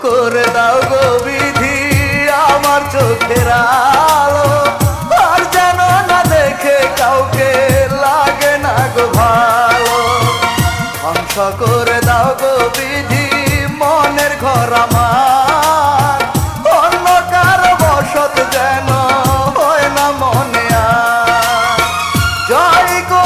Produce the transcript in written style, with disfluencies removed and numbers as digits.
করে দাও গো বিধি আমার চোখের আলো, আর যেন না দেখে কাউকে লাগে না গো ভালো। ধ্বংস করে দাও গো বিধি মনের ঘর আমার, অন্য কারো বসত যেন হয় না মনে আর। জয় গো